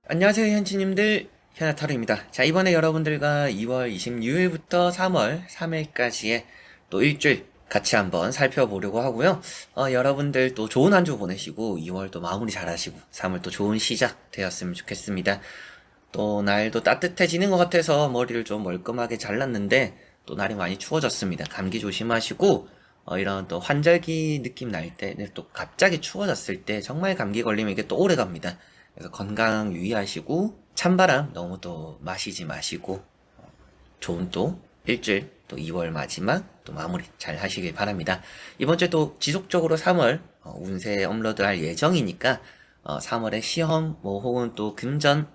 안녕하세요, 현치님들. 현아타로입니다. 자, 이번에 여러분들과 2월 26일부터 3월 3일까지의 또 일주일 같이 한번 살펴보려고 하고요. 여러분들 또 좋은 한 주 보내시고 2월 또 마무리 잘 하시고 3월 또 좋은 시작 되었으면 좋겠습니다. 또 날도 따뜻해지는 것 같아서 머리를 좀 멀끔하게 잘랐는데 또 날이 많이 추워졌습니다. 감기 조심하시고 이런 또 환절기 느낌 날 때 또 갑자기 추워졌을 때 정말 감기 걸리면 이게 또 오래 갑니다. 그래서 건강 유의하시고 찬바람 너무 또 마시지 마시고 좋은 또 일주일 또 2월 마지막 또 마무리 잘 하시길 바랍니다. 이번 주에 또 지속적으로 3월 운세 업로드 할 예정이니까 3월에 시험 뭐 혹은 또 금전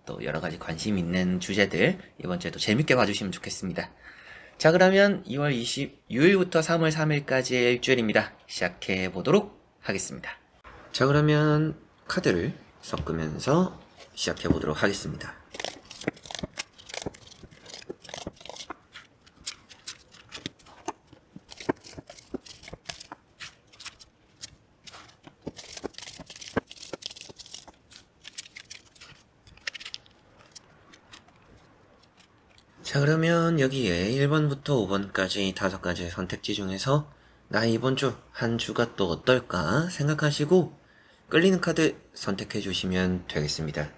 또 여러 가지 관심 있는 주제들 이번 주에 또 재밌게 봐주시면 좋겠습니다. 자, 그러면 2월 26일부터 3월 3일까지의 일주일입니다. 시작해 보도록 하겠습니다. 자, 그러면 카드를 섞으면서 시작해 보도록 하겠습니다. 자, 그러면 여기에 1번부터 5번까지 5가지의 선택지 중에서 나 이번 주 한 주가 또 어떨까 생각하시고 끌리는 카드 선택해 주시면 되겠습니다.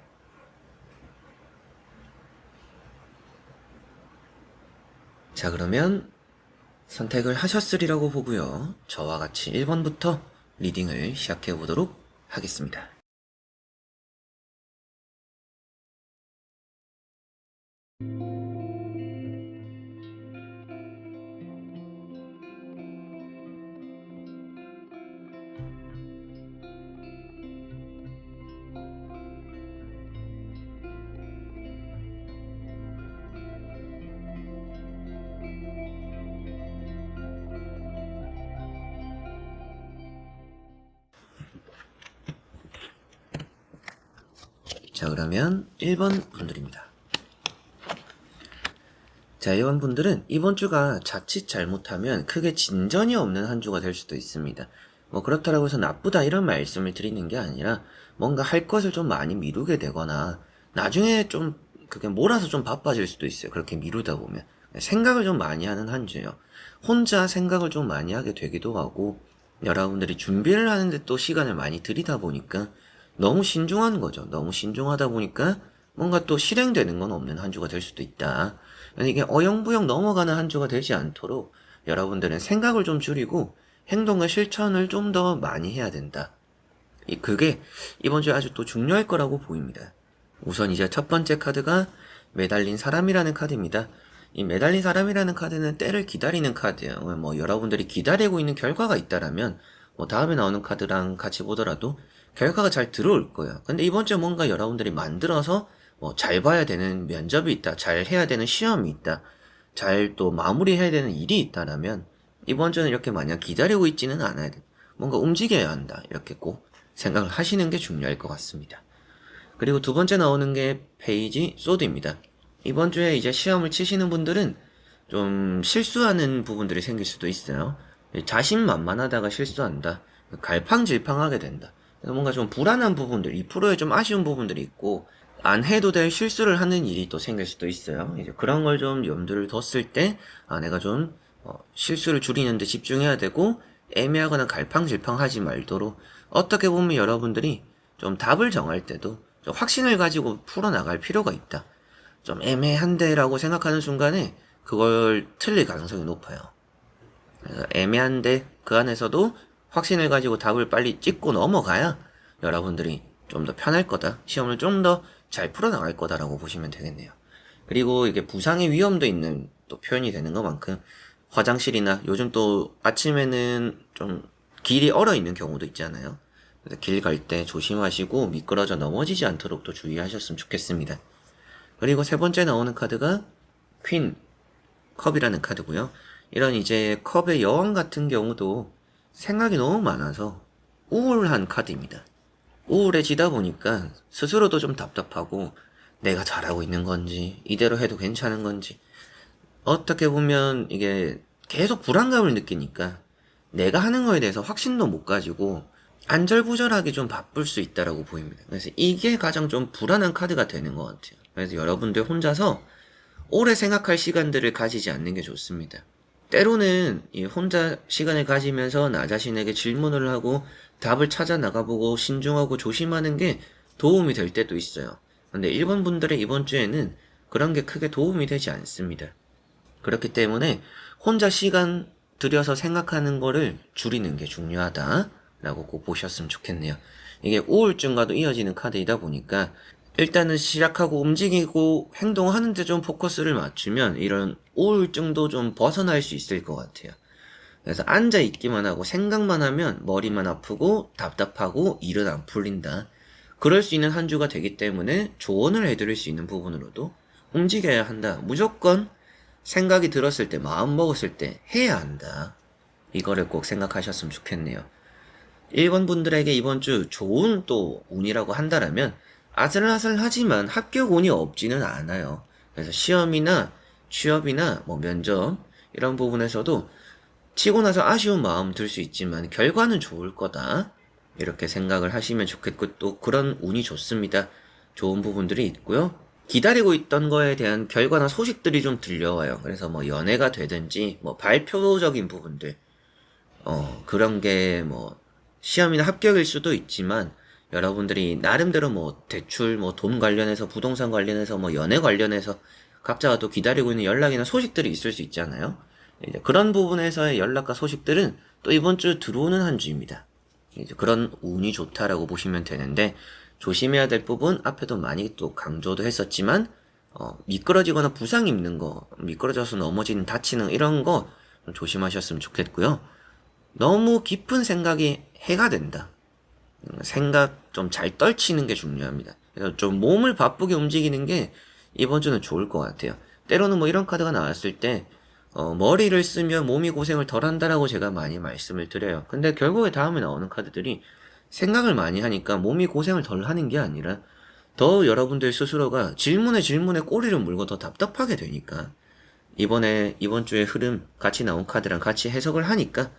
자, 그러면 선택을 하셨으리라고 보고요. 저와 같이 1번부터 리딩을 시작해 보도록 하겠습니다. 자, 그러면 1번 분들입니다. 자, 1번 분들은 이번 주가 자칫 잘못하면 크게 진전이 없는 한 주가 될 수도 있습니다. 뭐 그렇다고 해서 나쁘다 이런 말씀을 드리는 게 아니라 뭔가 할 것을 좀 많이 미루게 되거나 나중에 좀 그게 몰아서 좀 바빠질 수도 있어요. 그렇게 미루다 보면. 생각을 좀 많이 하는 한 주예요. 혼자 생각을 좀 많이 하게 되기도 하고 여러분들이 준비를 하는데 또 시간을 많이 들이다 보니까 너무 신중한 거죠. 너무 신중하다 보니까 뭔가 또 실행되는 건 없는 한 주가 될 수도 있다. 이게 어영부영 넘어가는 한 주가 되지 않도록 여러분들은 생각을 좀 줄이고 행동과 실천을 좀 더 많이 해야 된다. 그게 이번 주에 아주 또 중요할 거라고 보입니다. 우선 이제 첫 번째 카드가 매달린 사람이라는 카드입니다. 이 매달린 사람이라는 카드는 때를 기다리는 카드예요. 뭐 여러분들이 기다리고 있는 결과가 있다라면 뭐 다음에 나오는 카드랑 같이 보더라도 결과가 잘 들어올 거예요. 근데 이번 주에 뭔가 여러분들이 만들어서 뭐 잘 봐야 되는 면접이 있다, 잘 해야 되는 시험이 있다, 잘 또 마무리해야 되는 일이 있다라면 이번 주는 이렇게 마냥 기다리고 있지는 않아야 돼. 뭔가 움직여야 한다. 이렇게 꼭 생각을 하시는 게 중요할 것 같습니다. 그리고 두 번째 나오는 게 페이지 소드입니다. 이번 주에 이제 시험을 치시는 분들은 좀 실수하는 부분들이 생길 수도 있어요. 자신만만하다가 실수한다. 갈팡질팡하게 된다. 그래서 뭔가 좀 불안한 부분들, 2%에 좀 아쉬운 부분들이 있고, 안 해도 될 실수를 하는 일이 또 생길 수도 있어요. 이제 그런 걸 좀 염두를 뒀을 때, 내가 좀, 실수를 줄이는데 집중해야 되고, 애매하거나 갈팡질팡하지 말도록, 어떻게 보면 여러분들이 좀 답을 정할 때도 좀 확신을 가지고 풀어나갈 필요가 있다. 좀 애매한데라고 생각하는 순간에 그걸 틀릴 가능성이 높아요. 그래서 애매한데 그 안에서도 확신을 가지고 답을 빨리 찍고 넘어가야 여러분들이 좀 더 편할 거다. 시험을 좀 더 잘 풀어나갈 거다라고 보시면 되겠네요. 그리고 이게 부상의 위험도 있는 또 표현이 되는 것만큼 화장실이나 요즘 또 아침에는 좀 길이 얼어 있는 경우도 있잖아요. 그래서 길 갈 때 조심하시고 미끄러져 넘어지지 않도록 또 주의하셨으면 좋겠습니다. 그리고 세 번째 나오는 카드가 퀸 컵이라는 카드고요. 이런 이제 컵의 여왕 같은 경우도 생각이 너무 많아서 우울한 카드입니다. 우울해지다 보니까 스스로도 좀 답답하고 내가 잘하고 있는 건지 이대로 해도 괜찮은 건지 어떻게 보면 이게 계속 불안감을 느끼니까 내가 하는 거에 대해서 확신도 못 가지고 안절부절하게 좀 바쁠 수 있다라고 보입니다. 그래서 이게 가장 좀 불안한 카드가 되는 것 같아요. 그래서 여러분들 혼자서 오래 생각할 시간들을 가지지 않는 게 좋습니다. 때로는 이 혼자 시간을 가지면서 나 자신에게 질문을 하고 답을 찾아 나가보고 신중하고 조심하는 게 도움이 될 때도 있어요. 근데 일본 분들의 이번 주에는 그런 게 크게 도움이 되지 않습니다. 그렇기 때문에 혼자 시간 들여서 생각하는 거를 줄이는 게 중요하다라고 꼭 보셨으면 좋겠네요. 이게 우울증과도 이어지는 카드이다 보니까 일단은 시작하고 움직이고 행동하는데 좀 포커스를 맞추면 이런 우울증도 좀 벗어날 수 있을 것 같아요. 그래서 앉아 있기만 하고 생각만 하면 머리만 아프고 답답하고 일은 안 풀린다. 그럴 수 있는 한 주가 되기 때문에 조언을 해드릴 수 있는 부분으로도 움직여야 한다. 무조건 생각이 들었을 때, 마음 먹었을 때 해야 한다. 이거를 꼭 생각하셨으면 좋겠네요. 1번 분들에게 이번 주 좋은 또 운이라고 한다라면 아슬아슬하지만 합격 운이 없지는 않아요. 그래서 시험이나 취업이나 뭐 면접 이런 부분에서도 치고 나서 아쉬운 마음 들 수 있지만 결과는 좋을 거다. 이렇게 생각을 하시면 좋겠고 또 그런 운이 좋습니다. 좋은 부분들이 있고요. 기다리고 있던 거에 대한 결과나 소식들이 좀 들려와요. 그래서 뭐 연애가 되든지 뭐 발표적인 부분들 그런 게 뭐 시험이나 합격일 수도 있지만 여러분들이 나름대로 뭐 대출 뭐 돈 관련해서 부동산 관련해서 뭐 연애 관련해서 각자가 또 기다리고 있는 연락이나 소식들이 있을 수 있잖아요. 이제 그런 부분에서의 연락과 소식들은 또 이번 주 들어오는 한 주입니다. 이제 그런 운이 좋다라고 보시면 되는데 조심해야 될 부분 앞에도 많이 또 강조도 했었지만 미끄러지거나 부상 입는 거, 미끄러져서 넘어지는 다치는 이런 거 좀 조심하셨으면 좋겠고요. 너무 깊은 생각이 해가 된다. 생각 좀 잘 떨치는 게 중요합니다. 그래서 좀 몸을 바쁘게 움직이는 게 이번 주는 좋을 것 같아요. 때로는 뭐 이런 카드가 나왔을 때 머리를 쓰면 몸이 고생을 덜 한다라고 제가 많이 말씀을 드려요. 근데 결국에 다음에 나오는 카드들이 생각을 많이 하니까 몸이 고생을 덜 하는 게 아니라 더 여러분들 스스로가 질문에 꼬리를 물고 더 답답하게 되니까 이번 주의 흐름 같이 나온 카드랑 같이 해석을 하니까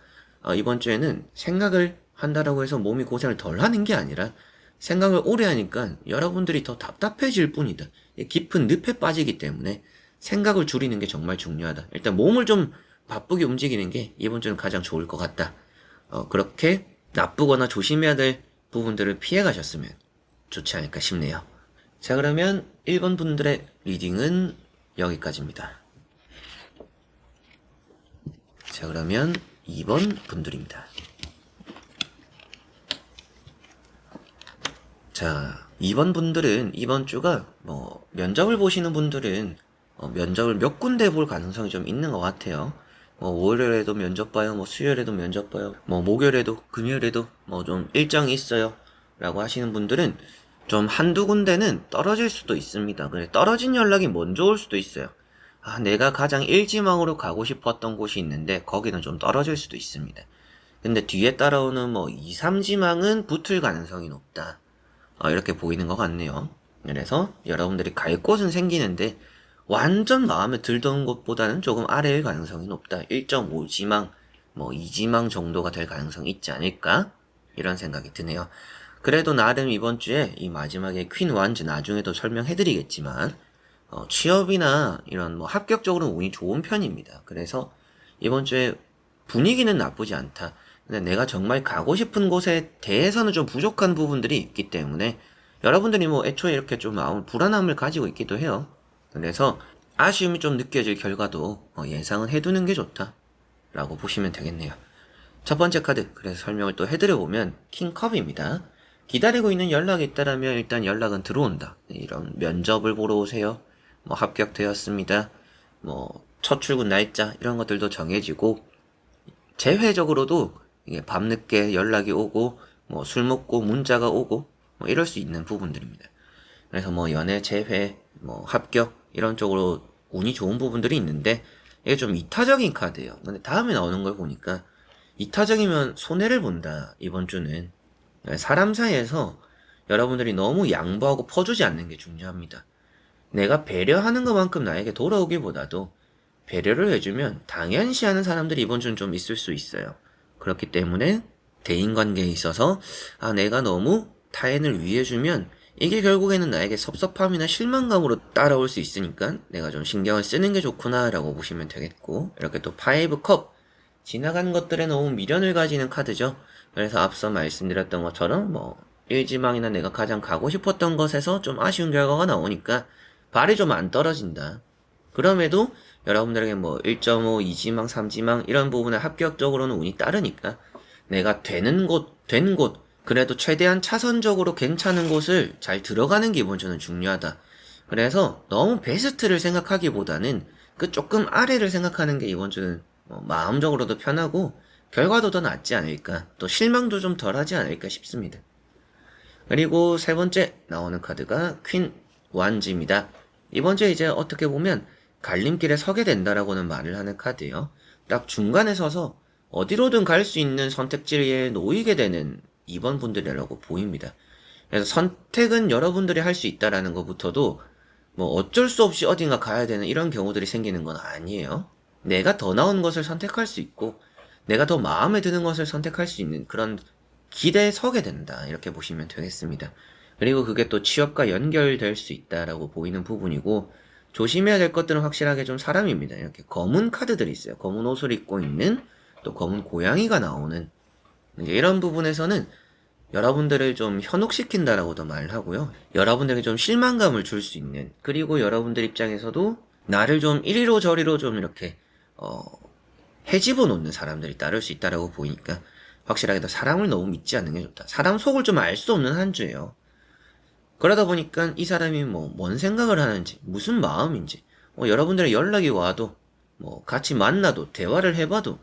이번 주에는 생각을 한다라고 해서 몸이 고생을 덜 하는 게 아니라 생각을 오래 하니까 여러분들이 더 답답해질 뿐이다. 깊은 늪에 빠지기 때문에 생각을 줄이는 게 정말 중요하다. 일단 몸을 좀 바쁘게 움직이는 게 이번 주는 가장 좋을 것 같다. 그렇게 나쁘거나 조심해야 될 부분들을 피해 가셨으면 좋지 않을까 싶네요. 자, 그러면 1번 분들의 리딩은 여기까지입니다. 자, 그러면 2번 분들입니다. 자, 2번 분들은 이번 주가 뭐 면접을 보시는 분들은 면접을 몇 군데 볼 가능성이 좀 있는 것 같아요. 뭐 월요일에도 면접 봐요, 뭐 수요일에도 면접 봐요, 뭐 목요일에도 금요일에도 뭐 좀 일정이 있어요 라고 하시는 분들은 좀 한두 군데는 떨어질 수도 있습니다. 그래 떨어진 연락이 먼저 올 수도 있어요. 내가 가장 일지망으로 가고 싶었던 곳이 있는데 거기는 좀 떨어질 수도 있습니다. 근데 뒤에 따라오는 뭐 2, 3지망은 붙을 가능성이 높다. 이렇게 보이는 것 같네요. 그래서 여러분들이 갈 곳은 생기는데 완전 마음에 들던 곳보다는 조금 아래일 가능성이 높다. 1.5지망, 뭐 2지망 정도가 될 가능성이 있지 않을까? 이런 생각이 드네요. 그래도 나름 이번 주에 이 마지막에 퀸 완즈 나중에도 설명해드리겠지만 취업이나 이런 뭐 합격적으로 운이 좋은 편입니다. 그래서 이번 주에 분위기는 나쁘지 않다. 근데 내가 정말 가고 싶은 곳에 대해서는 좀 부족한 부분들이 있기 때문에 여러분들이 뭐 애초에 이렇게 좀 마음 불안함을 가지고 있기도 해요. 그래서 아쉬움이 좀 느껴질 결과도 예상은 해두는 게 좋다 라고 보시면 되겠네요. 첫 번째 카드 그래서 설명을 또 해드려보면 킹컵입니다. 기다리고 있는 연락이 있다라면 일단 연락은 들어온다. 이런 면접을 보러 오세요. 뭐 합격되었습니다. 뭐 첫 출근 날짜 이런 것들도 정해지고 재회적으로도 이게 밤늦게 연락이 오고 뭐 술 먹고 문자가 오고 뭐 이럴 수 있는 부분들입니다. 그래서 뭐 연애 재회 뭐 합격 이런 쪽으로 운이 좋은 부분들이 있는데 이게 좀 이타적인 카드예요. 근데 다음에 나오는 걸 보니까 이타적이면 손해를 본다. 이번 주는 사람 사이에서 여러분들이 너무 양보하고 퍼주지 않는 게 중요합니다. 내가 배려하는 것만큼 나에게 돌아오기보다도 배려를 해주면 당연시하는 사람들이 이번 주는 좀 있을 수 있어요. 그렇기 때문에 대인관계에 있어서 내가 너무 타인을 위해주면 이게 결국에는 나에게 섭섭함이나 실망감으로 따라올 수 있으니까 내가 좀 신경을 쓰는 게 좋구나 라고 보시면 되겠고, 이렇게 또 파이브 컵, 지나간 것들에 너무 미련을 가지는 카드죠. 그래서 앞서 말씀드렸던 것처럼 일지망이나 내가 가장 가고 싶었던 것에서 좀 아쉬운 결과가 나오니까 발이 좀 안 떨어진다. 그럼에도 여러분들에게 1.5, 2지망, 3지망 이런 부분에 합격적으로는 운이 따르니까 내가 된 곳, 그래도 최대한 차선적으로 괜찮은 곳을 잘 들어가는 게 이번 주는 중요하다. 그래서 너무 베스트를 생각하기보다는 그 조금 아래를 생각하는 게 이번 주는 마음적으로도 편하고 결과도 더 낫지 않을까, 또 실망도 좀 덜하지 않을까 싶습니다. 그리고 세 번째 나오는 카드가 퀸 완즈입니다. 이번 주에 이제 어떻게 보면 갈림길에 서게 된다라고는 말을 하는 카드예요. 딱 중간에 서서 어디로든 갈 수 있는 선택지에 놓이게 되는 2번 분들이라고 보입니다. 그래서 선택은 여러분들이 할 수 있다라는 것부터도 어쩔 수 없이 어딘가 가야 되는 이런 경우들이 생기는 건 아니에요. 내가 더 나은 것을 선택할 수 있고 내가 더 마음에 드는 것을 선택할 수 있는 그런 길에 서게 된다, 이렇게 보시면 되겠습니다. 그리고 그게 또 취업과 연결될 수 있다라고 보이는 부분이고, 조심해야 될 것들은 확실하게 좀 사람입니다. 이렇게 검은 카드들이 있어요. 검은 옷을 입고 있는, 또 검은 고양이가 나오는, 이제 이런 부분에서는 여러분들을 좀 현혹시킨다라고도 말을 하고요. 여러분들에게 좀 실망감을 줄 수 있는, 그리고 여러분들 입장에서도 나를 좀 이리로 저리로 좀 이렇게 헤집어 놓는 사람들이 따를 수 있다라고 보이니까 확실하게 더 사람을 너무 믿지 않는 게 좋다. 사람 속을 좀 알 수 없는 한 주예요. 그러다 보니까 이 사람이 뭔 생각을 하는지, 무슨 마음인지, 여러분들의 연락이 와도, 같이 만나도, 대화를 해봐도,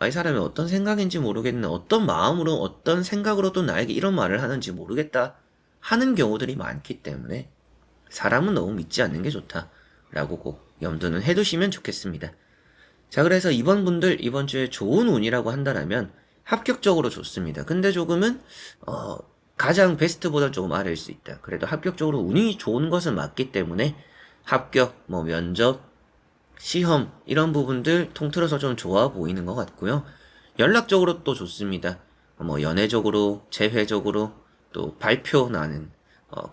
이 사람이 어떤 생각인지 모르겠네, 어떤 마음으로, 어떤 생각으로 또 나에게 이런 말을 하는지 모르겠다 하는 경우들이 많기 때문에 사람은 너무 믿지 않는 게 좋다 라고 꼭 염두는 해두시면 좋겠습니다. 자, 그래서 이번 분들 이번 주에 좋은 운이라고 한다면 합격적으로 좋습니다. 근데 조금은 가장 베스트보다 조금 아래일 수 있다. 그래도 합격적으로 운이 좋은 것은 맞기 때문에 합격, 면접, 시험 이런 부분들 통틀어서 좀 좋아 보이는 것 같고요. 연락적으로 또 좋습니다. 연애적으로, 재회적으로, 또 발표 나는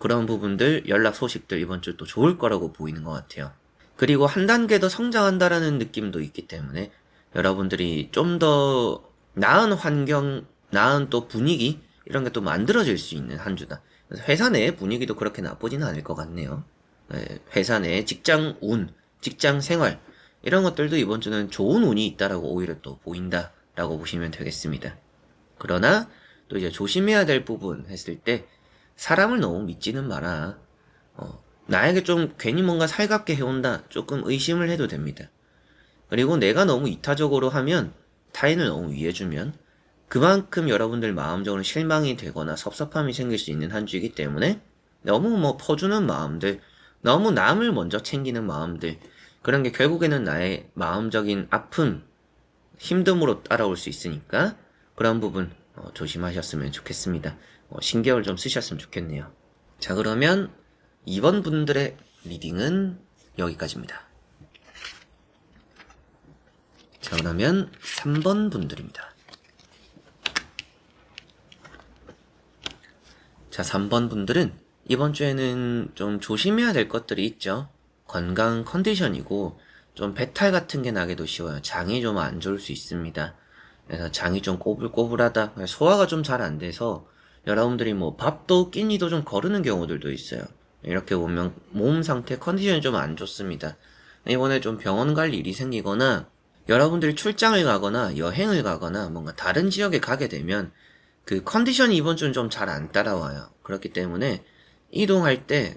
그런 부분들, 연락 소식들 이번 주 또 좋을 거라고 보이는 것 같아요. 그리고 한 단계 더 성장한다라는 느낌도 있기 때문에 여러분들이 좀 더 나은 환경, 나은 또 분위기 이런 게 또 만들어질 수 있는 한 주다. 그래서 회사 내의 분위기도 그렇게 나쁘지는 않을 것 같네요. 회사 내 직장 운, 직장 생활 이런 것들도 이번 주는 좋은 운이 있다라고 오히려 또 보인다라고 보시면 되겠습니다. 그러나 또 이제 조심해야 될 부분 했을 때 사람을 너무 믿지는 마라. 나에게 좀 괜히 뭔가 살갑게 해온다, 조금 의심을 해도 됩니다. 그리고 내가 너무 이타적으로 하면, 타인을 너무 위해주면 그만큼 여러분들 마음적으로 실망이 되거나 섭섭함이 생길 수 있는 한 주이기 때문에 너무 퍼주는 마음들, 너무 남을 먼저 챙기는 마음들, 그런 게 결국에는 나의 마음적인 아픔, 힘듦으로 따라올 수 있으니까 그런 부분 조심하셨으면 좋겠습니다. 신경을 좀 쓰셨으면 좋겠네요. 자, 그러면 2번 분들의 리딩은 여기까지입니다. 자, 그러면 3번 분들입니다. 자, 3번 분들은 이번 주에는 좀 조심해야 될 것들이 있죠. 건강 컨디션이고 좀 배탈 같은 게 나기도 쉬워요. 장이 좀 안 좋을 수 있습니다. 그래서 장이 좀 꼬불꼬불하다, 소화가 좀 잘 안 돼서 여러분들이 밥도 끼니도 좀 거르는 경우들도 있어요. 이렇게 보면 몸 상태 컨디션이 좀 안 좋습니다. 이번에 좀 병원 갈 일이 생기거나 여러분들이 출장을 가거나 여행을 가거나 뭔가 다른 지역에 가게 되면 그 컨디션이 이번 주는 좀 잘 안 따라와요. 그렇기 때문에 이동할 때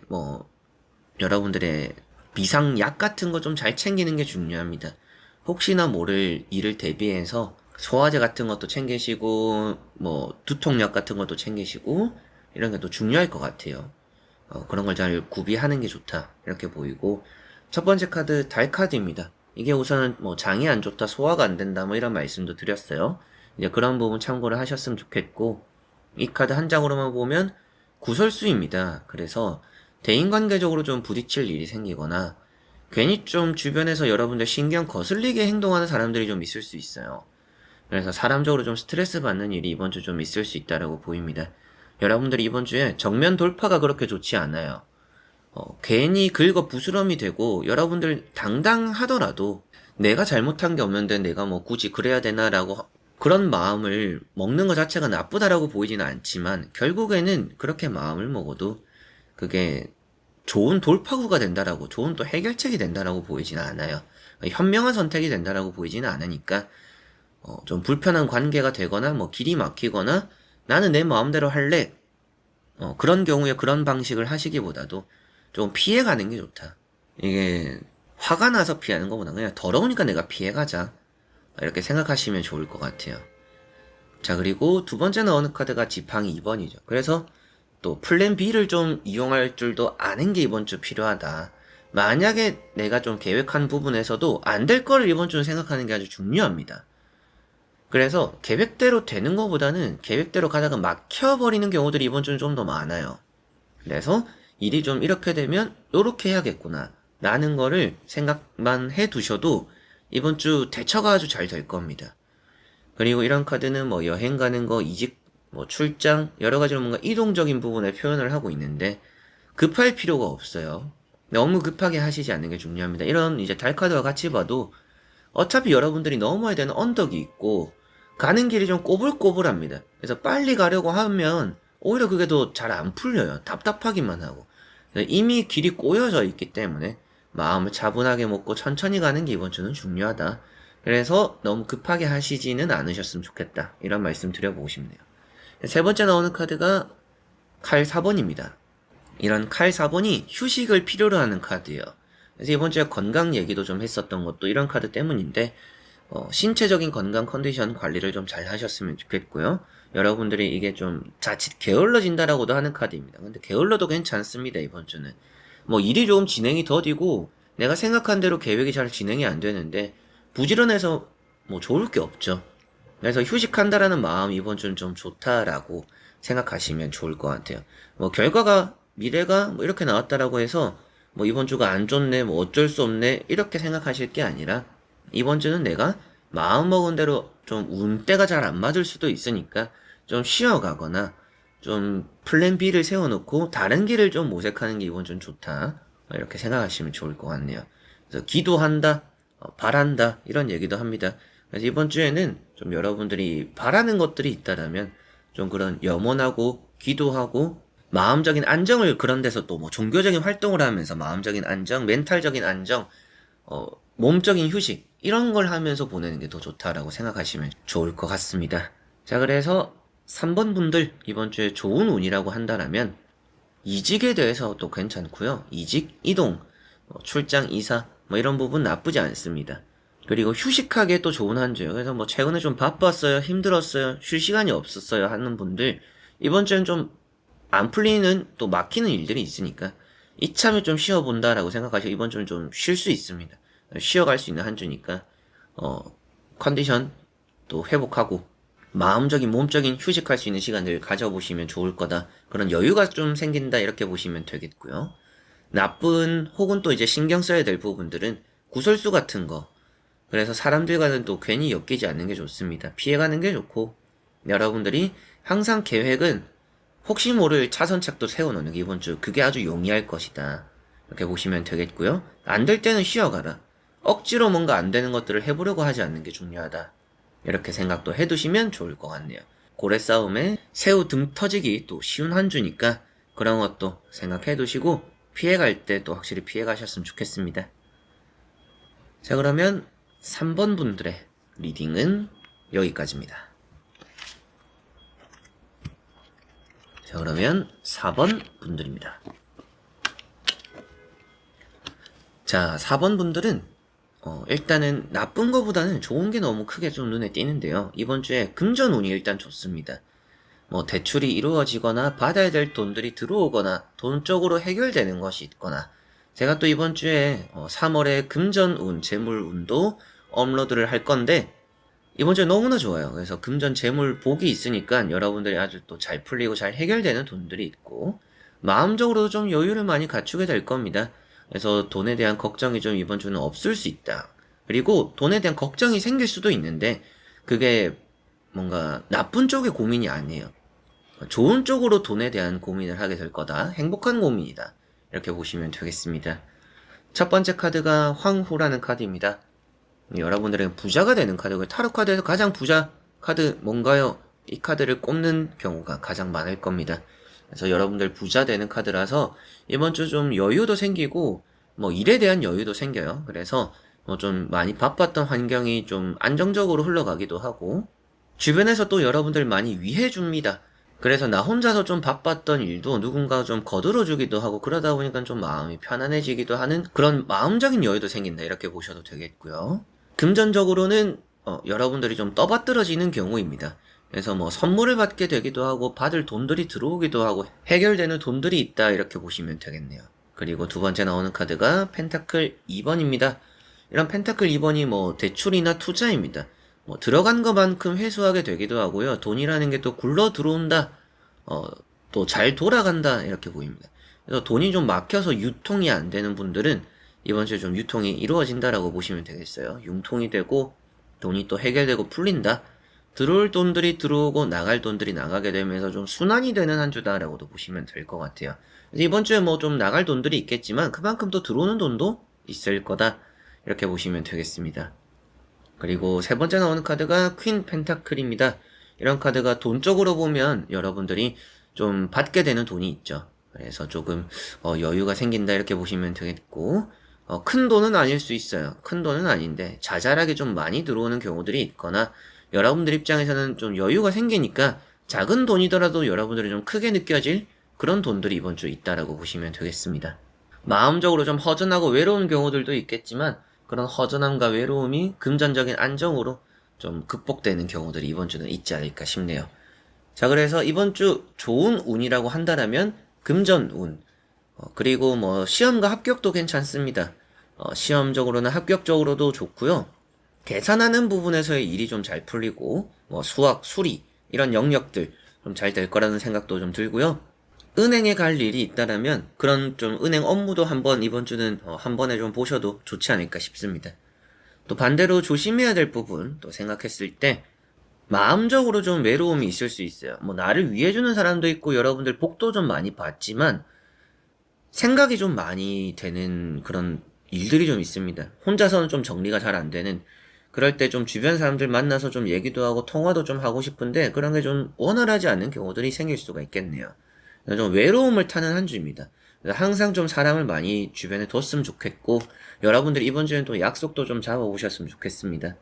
여러분들의 비상약 같은 거 좀 잘 챙기는 게 중요합니다. 혹시나 모를 일을 대비해서 소화제 같은 것도 챙기시고 두통약 같은 것도 챙기시고 이런 게 또 중요할 것 같아요. 그런 걸 잘 구비하는 게 좋다, 이렇게 보이고, 첫 번째 카드 달 카드입니다. 이게 우선은 장이 안 좋다, 소화가 안 된다 이런 말씀도 드렸어요. 이제 그런 부분 참고를 하셨으면 좋겠고, 이 카드 한 장으로만 보면 구설수입니다. 그래서 대인관계적으로 좀 부딪힐 일이 생기거나 괜히 좀 주변에서 여러분들 신경 거슬리게 행동하는 사람들이 좀 있을 수 있어요. 그래서 사람적으로 좀 스트레스 받는 일이 이번 주 좀 있을 수 있다라고 보입니다. 여러분들이 이번 주에 정면 돌파가 그렇게 좋지 않아요. 괜히 긁어 부스럼이 되고 여러분들 당당하더라도 내가 잘못한 게 없는데 내가 뭐 굳이 그래야 되나라고 그런 마음을 먹는 것 자체가 나쁘다라고 보이지는 않지만 결국에는 그렇게 마음을 먹어도 그게 좋은 돌파구가 된다라고 좋은 또 해결책이 된다라고 보이지는 않아요. 현명한 선택이 된다라고 보이지는 않으니까 좀 불편한 관계가 되거나 뭐 길이 막히거나 나는 내 마음대로 할래 그런 경우에 그런 방식을 하시기보다도 좀 피해가는 게 좋다. 이게 화가 나서 피하는 것보다 그냥 더러우니까 내가 피해가자 이렇게 생각하시면 좋을 것 같아요. 자, 그리고 두 번째 나오는 카드가 지팡이 2번이죠. 그래서 또 플랜 B를 좀 이용할 줄도 아는 게 이번 주 필요하다. 만약에 내가 좀 계획한 부분에서도 안 될 거를 이번 주는 생각하는 게 아주 중요합니다. 그래서 계획대로 되는 것보다는 계획대로 가다가 막혀버리는 경우들이 이번 주는 좀 더 많아요. 그래서 일이 좀 이렇게 되면 요렇게 해야겠구나 라는 거를 생각만 해 두셔도 이번 주 대처가 아주 잘 될 겁니다. 그리고 이런 카드는 뭐 여행 가는 거, 이직, 뭐 출장, 여러 가지로 뭔가 이동적인 부분에 표현을 하고 있는데 급할 필요가 없어요. 너무 급하게 하시지 않는 게 중요합니다. 이런 이제 달 카드와 같이 봐도 어차피 여러분들이 넘어야 되는 언덕이 있고 가는 길이 좀 꼬불꼬불합니다. 그래서 빨리 가려고 하면 오히려 그게 더 잘 안 풀려요. 답답하기만 하고. 이미 길이 꼬여져 있기 때문에 마음을 차분하게 먹고 천천히 가는 게 이번 주는 중요하다. 그래서 너무 급하게 하시지는 않으셨으면 좋겠다. 이런 말씀 드려보고 싶네요. 세 번째 나오는 카드가 칼 4번입니다. 이런 칼 4번이 휴식을 필요로 하는 카드예요. 그래서 이번 주에 건강 얘기도 좀 했었던 것도 이런 카드 때문인데 신체적인 건강 컨디션 관리를 좀 잘 하셨으면 좋겠고요. 여러분들이 이게 좀 자칫 게을러진다라고도 하는 카드입니다. 근데 게을러도 괜찮습니다, 이번 주는. 뭐 일이 조금 진행이 더디고 내가 생각한 대로 계획이 잘 진행이 안 되는데 부지런해서 뭐 좋을 게 없죠. 그래서 휴식한다라는 마음 이번 주는 좀 좋다라고 생각하시면 좋을 것 같아요. 뭐 결과가 미래가 뭐 이렇게 나왔다라고 해서 뭐 이번 주가 안 좋네, 뭐 어쩔 수 없네 이렇게 생각하실 게 아니라 이번 주는 내가 마음먹은 대로 좀 운때가 잘 안 맞을 수도 있으니까 좀 쉬어가거나 좀 플랜 B를 세워놓고 다른 길을 좀 모색하는 게 이번 주는 좋다. 이렇게 생각하시면 좋을 것 같네요. 그래서 기도한다, 바란다 이런 얘기도 합니다. 그래서 이번 주에는 좀 여러분들이 바라는 것들이 있다라면 좀 그런 염원하고 기도하고 마음적인 안정을 그런 데서 또 뭐 종교적인 활동을 하면서 마음적인 안정, 멘탈적인 안정, 몸적인 휴식 이런 걸 하면서 보내는 게 더 좋다라고 생각하시면 좋을 것 같습니다. 자, 그래서 3번 분들 이번 주에 좋은 운이라고 한다라면 이직에 대해서도 괜찮고요. 이직, 이동, 출장, 이사 뭐 이런 부분 나쁘지 않습니다. 그리고 휴식하기에 또 좋은 한 주예요. 그래서 뭐 최근에 좀 바빴어요, 힘들었어요, 쉴 시간이 없었어요 하는 분들 이번 주엔 좀 안 풀리는 또 막히는 일들이 있으니까 이참에 좀 쉬어본다라고 생각하시고 이번 주는 좀 쉴 수 있습니다. 쉬어갈 수 있는 한 주니까 컨디션 또 회복하고 마음적인 몸적인 휴식할 수 있는 시간을 가져보시면 좋을 거다. 그런 여유가 좀 생긴다 이렇게 보시면 되겠고요. 나쁜 혹은 또 이제 신경 써야 될 부분들은 구설수 같은 거 그래서 사람들과는 또 괜히 엮이지 않는 게 좋습니다. 피해가는 게 좋고 여러분들이 항상 계획은 혹시 모를 차선책도 세워놓는 게 이번 주 그게 아주 용이할 것이다. 이렇게 보시면 되겠고요. 안 될 때는 쉬어가라. 억지로 뭔가 안 되는 것들을 해보려고 하지 않는 게 중요하다. 이렇게 생각도 해두시면 좋을 것 같네요. 고래 싸움에 새우 등 터지기 또 쉬운 한 주니까 그런 것도 생각해두시고 피해갈 때 또 확실히 피해가셨으면 좋겠습니다. 자, 그러면 3번 분들의 리딩은 여기까지입니다. 자, 그러면 4번 분들입니다. 자, 4번 분들은 일단은 나쁜 거보다는 좋은 게 너무 크게 좀 눈에 띄는데요. 이번 주에 금전운이 일단 좋습니다. 뭐 대출이 이루어지거나 받아야 될 돈들이 들어오거나 돈 쪽으로 해결되는 것이 있거나 제가 또 이번 주에 3월에 금전운, 재물운도 업로드를 할 건데 이번 주에 너무나 좋아요. 그래서 금전 재물 복이 있으니까 여러분들이 아주 또 잘 풀리고 잘 해결되는 돈들이 있고 마음적으로도 좀 여유를 많이 갖추게 될 겁니다. 그래서 돈에 대한 걱정이 좀 이번 주는 없을 수 있다. 그리고 돈에 대한 걱정이 생길 수도 있는데 그게 뭔가 나쁜 쪽의 고민이 아니에요. 좋은 쪽으로 돈에 대한 고민을 하게 될 거다. 행복한 고민이다. 이렇게 보시면 되겠습니다. 첫 번째 카드가 황후라는 카드입니다. 여러분들은 부자가 되는 카드고요. 타로 카드에서 가장 부자 카드 뭔가요? 이 카드를 꼽는 경우가 가장 많을 겁니다. 그래서 여러분들 부자 되는 카드라서 이번 주 좀 여유도 생기고 뭐 일에 대한 여유도 생겨요. 그래서 뭐 좀 많이 바빴던 환경이 좀 안정적으로 흘러가기도 하고 주변에서 또 여러분들 많이 위해 줍니다. 그래서 나 혼자서 좀 바빴던 일도 누군가 좀 거들어주기도 하고 그러다 보니까 좀 마음이 편안해지기도 하는 그런 마음적인 여유도 생긴다 이렇게 보셔도 되겠고요. 금전적으로는 여러분들이 좀 떠받들어지는 경우입니다. 그래서 뭐 선물을 받게 되기도 하고 받을 돈들이 들어오기도 하고 해결되는 돈들이 있다 이렇게 보시면 되겠네요. 그리고 두 번째 나오는 카드가 펜타클 2번입니다. 이런 펜타클 2번이 뭐 대출이나 투자입니다. 뭐 들어간 것만큼 회수하게 되기도 하고요. 돈이라는 게 또 굴러 들어온다. 또 잘 돌아간다 이렇게 보입니다. 그래서 돈이 좀 막혀서 유통이 안 되는 분들은 이번 주에 좀 유통이 이루어진다라고 보시면 되겠어요. 융통이 되고 돈이 또 해결되고 풀린다. 들어올 돈들이 들어오고 나갈 돈들이 나가게 되면서 좀 순환이 되는 한 주다라고도 보시면 될 것 같아요. 이번 주에 뭐 좀 나갈 돈들이 있겠지만 그만큼 또 들어오는 돈도 있을 거다. 이렇게 보시면 되겠습니다. 그리고 세 번째 나오는 카드가 퀸 펜타클입니다. 이런 카드가 돈적으로 보면 여러분들이 좀 받게 되는 돈이 있죠. 그래서 조금 여유가 생긴다 이렇게 보시면 되겠고 큰 돈은 아닐 수 있어요. 큰 돈은 아닌데 자잘하게 좀 많이 들어오는 경우들이 있거나 여러분들 입장에서는 좀 여유가 생기니까 작은 돈이더라도 여러분들이 좀 크게 느껴질 그런 돈들이 이번 주 있다라고 보시면 되겠습니다. 마음적으로 좀 허전하고 외로운 경우들도 있겠지만 그런 허전함과 외로움이 금전적인 안정으로 좀 극복되는 경우들이 이번 주는 있지 않을까 싶네요. 자, 그래서 이번 주 좋은 운이라고 한다라면 금전운, 그리고 뭐 시험과 합격도 괜찮습니다. 시험적으로나 합격적으로도 좋고요. 계산하는 부분에서의 일이 좀 잘 풀리고 뭐 수학, 수리 이런 영역들 좀 잘 될 거라는 생각도 좀 들고요. 은행에 갈 일이 있다라면 그런 좀 은행 업무도 한번 이번 주는 한 번에 좀 보셔도 좋지 않을까 싶습니다. 또 반대로 조심해야 될 부분 또 생각했을 때 마음적으로 좀 외로움이 있을 수 있어요. 뭐 나를 위해주는 사람도 있고 여러분들 복도 좀 많이 받지만 생각이 좀 많이 되는 그런 일들이 좀 있습니다. 혼자서는 좀 정리가 잘 안 되는 그럴 때 좀 주변 사람들 만나서 좀 얘기도 하고 통화도 좀 하고 싶은데 그런 게 좀 원활하지 않는 경우들이 생길 수가 있겠네요. 좀 외로움을 타는 한 주입니다. 항상 좀 사람을 많이 주변에 뒀으면 좋겠고 여러분들 이번 주에는 또 약속도 좀 잡아오셨으면 좋겠습니다.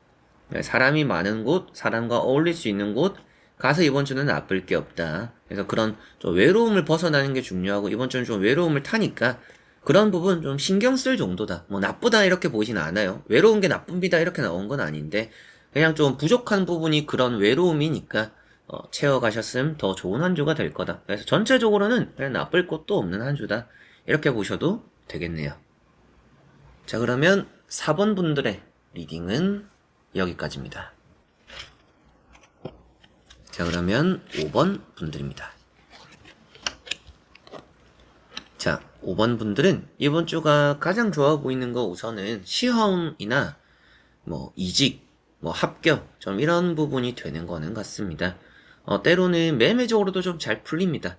사람이 많은 곳, 사람과 어울릴 수 있는 곳 가서 이번 주는 나쁠 게 없다. 그래서 그런 좀 외로움을 벗어나는 게 중요하고 이번 주는 좀 외로움을 타니까 그런 부분 좀 신경 쓸 정도다. 뭐 나쁘다 이렇게 보진 않아요. 외로운 게 나쁩니다 이렇게 나온 건 아닌데 그냥 좀 부족한 부분이 그런 외로움이니까 채워가셨으면 더 좋은 한 주가 될 거다. 그래서 전체적으로는 그냥 나쁠 것도 없는 한 주다. 이렇게 보셔도 되겠네요. 자, 그러면 4번 분들의 리딩은 여기까지입니다. 자, 그러면 5번 분들입니다. 자, 5번 분들은 이번 주가 가장 좋아 보이는 거 우선은 시험이나 뭐 이직, 뭐 합격, 좀 이런 부분이 되는 거는 같습니다. 때로는 매매적으로도 좀 잘 풀립니다.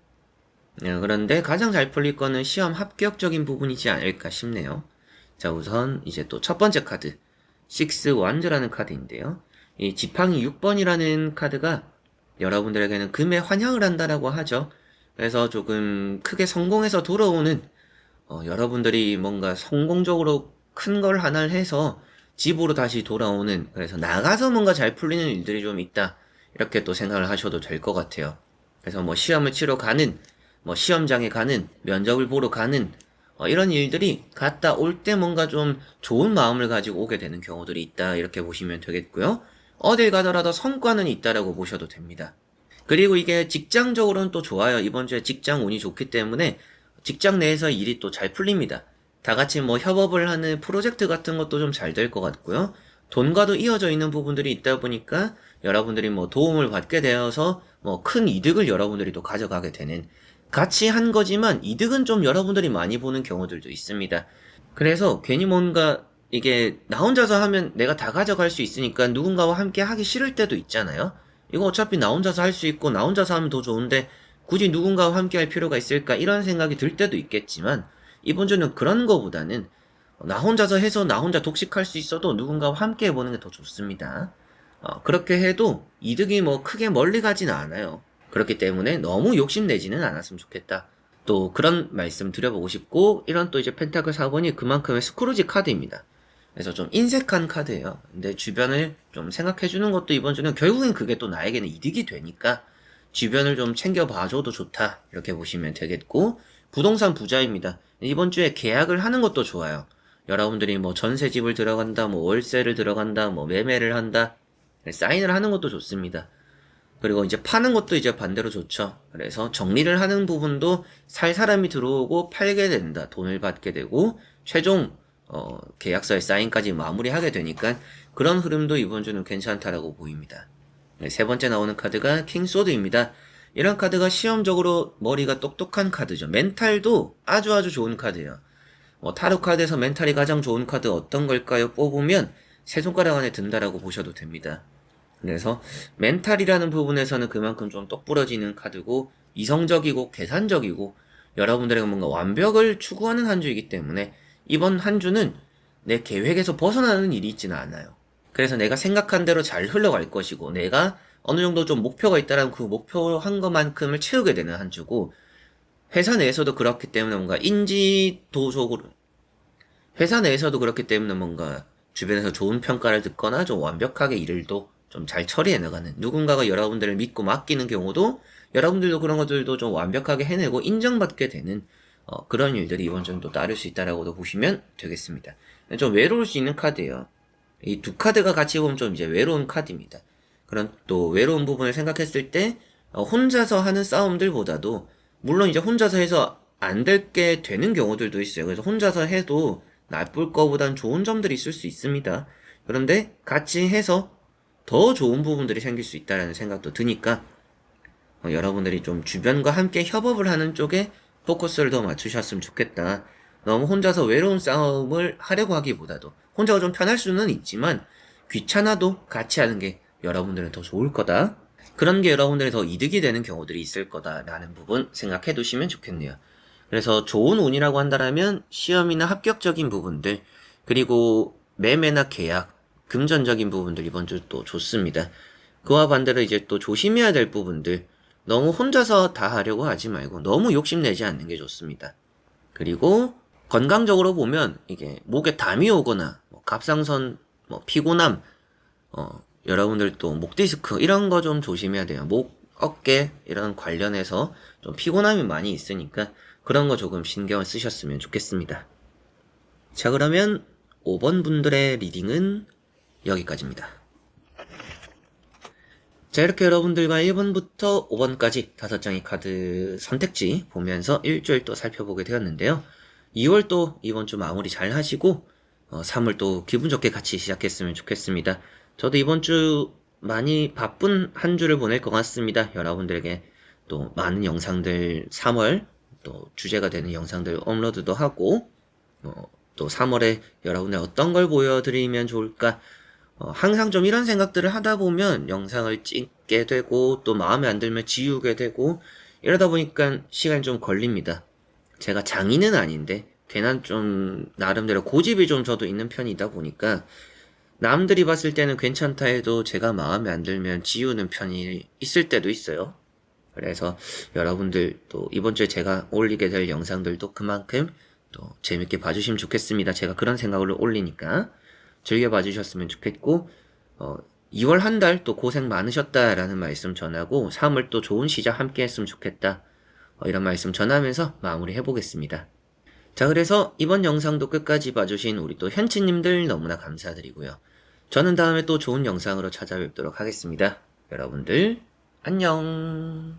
그런데 가장 잘 풀릴 거는 시험 합격적인 부분이지 않을까 싶네요. 자, 우선 이제 또 첫 번째 카드, 식스 완즈라는 카드인데요. 이 지팡이 6번이라는 카드가 여러분들에게는 금에 환영을 한다라고 하죠. 그래서 조금 크게 성공해서 돌아오는 여러분들이 뭔가 성공적으로 큰 걸 하나를 해서 집으로 다시 돌아오는 그래서 나가서 뭔가 잘 풀리는 일들이 좀 있다. 이렇게 또 생각을 하셔도 될 것 같아요. 그래서 뭐 시험을 치러 가는 뭐 시험장에 가는 면접을 보러 가는 이런 일들이 갔다 올 때 뭔가 좀 좋은 마음을 가지고 오게 되는 경우들이 있다. 이렇게 보시면 되겠고요. 어딜 가더라도 성과는 있다라고 보셔도 됩니다. 그리고 이게 직장적으로는 또 좋아요. 이번 주에 직장 운이 좋기 때문에 직장 내에서 일이 또 잘 풀립니다. 다 같이 뭐 협업을 하는 프로젝트 같은 것도 좀 잘 될 것 같고요. 돈과도 이어져 있는 부분들이 있다 보니까 여러분들이 뭐 도움을 받게 되어서 뭐 큰 이득을 여러분들이 또 가져가게 되는 같이 한 거지만 이득은 좀 여러분들이 많이 보는 경우들도 있습니다. 그래서 괜히 뭔가 이게 나 혼자서 하면 내가 다 가져갈 수 있으니까 누군가와 함께 하기 싫을 때도 있잖아요. 이거 어차피 나 혼자서 할 수 있고 나 혼자서 하면 더 좋은데 굳이 누군가와 함께 할 필요가 있을까 이런 생각이 들 때도 있겠지만 이번 주는 그런 거보다는 나 혼자서 해서 나 혼자 독식할 수 있어도 누군가와 함께 해보는 게 더 좋습니다. 그렇게 해도 이득이 뭐 크게 멀리 가진 않아요. 그렇기 때문에 너무 욕심내지는 않았으면 좋겠다. 또 그런 말씀 드려보고 싶고, 이런 또 이제 펜타클 4번이 그만큼의 스크루지 카드입니다. 그래서 좀 인색한 카드예요. 근데 주변을 좀 생각해주는 것도 이번 주는 결국엔 그게 또 나에게는 이득이 되니까 주변을 좀 챙겨봐줘도 좋다, 이렇게 보시면 되겠고, 부동산 부자입니다. 이번 주에 계약을 하는 것도 좋아요. 여러분들이 뭐 전세집을 들어간다, 뭐 월세를 들어간다, 뭐 매매를 한다, 사인을 하는 것도 좋습니다. 그리고 이제 파는 것도 이제 반대로 좋죠. 그래서 정리를 하는 부분도 살 사람이 들어오고 팔게 된다, 돈을 받게 되고 최종 계약서의 사인까지 마무리하게 되니까 그런 흐름도 이번 주는 괜찮다라고 보입니다. 세 번째 나오는 카드가 킹소드입니다. 이런 카드가 시험적으로 머리가 똑똑한 카드죠. 멘탈도 아주 좋은 카드예요. 타로 카드에서 멘탈이 가장 좋은 카드 어떤 걸까요? 뽑으면 세 손가락 안에 든다라고 보셔도 됩니다. 그래서 멘탈이라는 부분에서는 그만큼 좀 똑부러지는 카드고 이성적이고 계산적이고 여러분들에게 뭔가 완벽을 추구하는 한 주이기 때문에 이번 한 주는 내 계획에서 벗어나는 일이 있지는 않아요. 그래서 내가 생각한 대로 잘 흘러갈 것이고 내가 어느 정도 좀 목표가 있다라면 그 목표한 것만큼을 채우게 되는 한 주고, 회사 내에서도 그렇기 때문에 뭔가 인지도적으로 회사 내에서도 그렇기 때문에 뭔가 주변에서 좋은 평가를 듣거나 좀 완벽하게 일도 좀 잘 처리해 나가는, 누군가가 여러분들을 믿고 맡기는 경우도 여러분들도 그런 것들도 좀 완벽하게 해내고 인정받게 되는 그런 일들이 이번 주는 또 따를 수 있다라고도 보시면 되겠습니다. 좀 외로울 수 있는 카드예요. 이 두 카드가 같이 보면 좀 이제 외로운 카드입니다. 그런 또 외로운 부분을 생각했을 때 혼자서 하는 싸움들보다도 물론 이제 혼자서 해서 안 될 게 되는 경우들도 있어요. 그래서 혼자서 해도 나쁠 거보단 좋은 점들이 있을 수 있습니다. 그런데 같이 해서 더 좋은 부분들이 생길 수 있다는 생각도 드니까 여러분들이 좀 주변과 함께 협업을 하는 쪽에 포커스를 더 맞추셨으면 좋겠다. 너무 혼자서 외로운 싸움을 하려고 하기보다도 혼자가 좀 편할 수는 있지만 귀찮아도 같이 하는 게 여러분들은 더 좋을 거다. 그런 게 여러분들이 더 이득이 되는 경우들이 있을 거다라는 부분 생각해 두시면 좋겠네요. 그래서 좋은 운이라고 한다면 시험이나 합격적인 부분들, 그리고 매매나 계약, 금전적인 부분들 이번 주 또 좋습니다. 그와 반대로 이제 또 조심해야 될 부분들, 너무 혼자서 다 하려고 하지 말고 너무 욕심내지 않는 게 좋습니다. 그리고 건강적으로 보면 이게 목에 담이 오거나 갑상선, 피곤함, 여러분들 또 목 디스크 이런 거 좀 조심해야 돼요. 목, 어깨 이런 관련해서 좀 피곤함이 많이 있으니까 그런 거 조금 신경을 쓰셨으면 좋겠습니다. 자, 그러면 5번 분들의 리딩은 여기까지입니다. 자, 이렇게 여러분들과 1번부터 5번까지 5장의 카드 선택지 보면서 일주일 또 살펴보게 되었는데요. 2월 또 이번 주 마무리 잘 하시고 3월 또 기분 좋게 같이 시작했으면 좋겠습니다. 저도 이번 주 많이 바쁜 한 주를 보낼 것 같습니다. 여러분들에게 또 많은 영상들 3월 또 주제가 되는 영상들 업로드도 하고 또 3월에 여러분들 어떤 걸 보여드리면 좋을까, 항상 좀 이런 생각들을 하다 보면 영상을 찍게 되고 또 마음에 안 들면 지우게 되고 이러다 보니까 시간이 좀 걸립니다. 제가 장인은 아닌데 괜한 좀 나름대로 고집이 좀 저도 있는 편이다 보니까 남들이 봤을 때는 괜찮다 해도 제가 마음에 안 들면 지우는 편이 있을 때도 있어요. 그래서 여러분들 또 이번 주에 제가 올리게 될 영상들도 그만큼 또 재밌게 봐주시면 좋겠습니다. 제가 그런 생각으로 올리니까 즐겨 봐주셨으면 좋겠고 2월 한 달 또 고생 많으셨다라는 말씀 전하고 3월 또 좋은 시작 함께 했으면 좋겠다, 이런 말씀 전하면서 마무리 해보겠습니다. 자, 그래서 이번 영상도 끝까지 봐주신 우리 또 현치님들 너무나 감사드리고요. 저는 다음에 또 좋은 영상으로 찾아뵙도록 하겠습니다. 여러분들 안녕.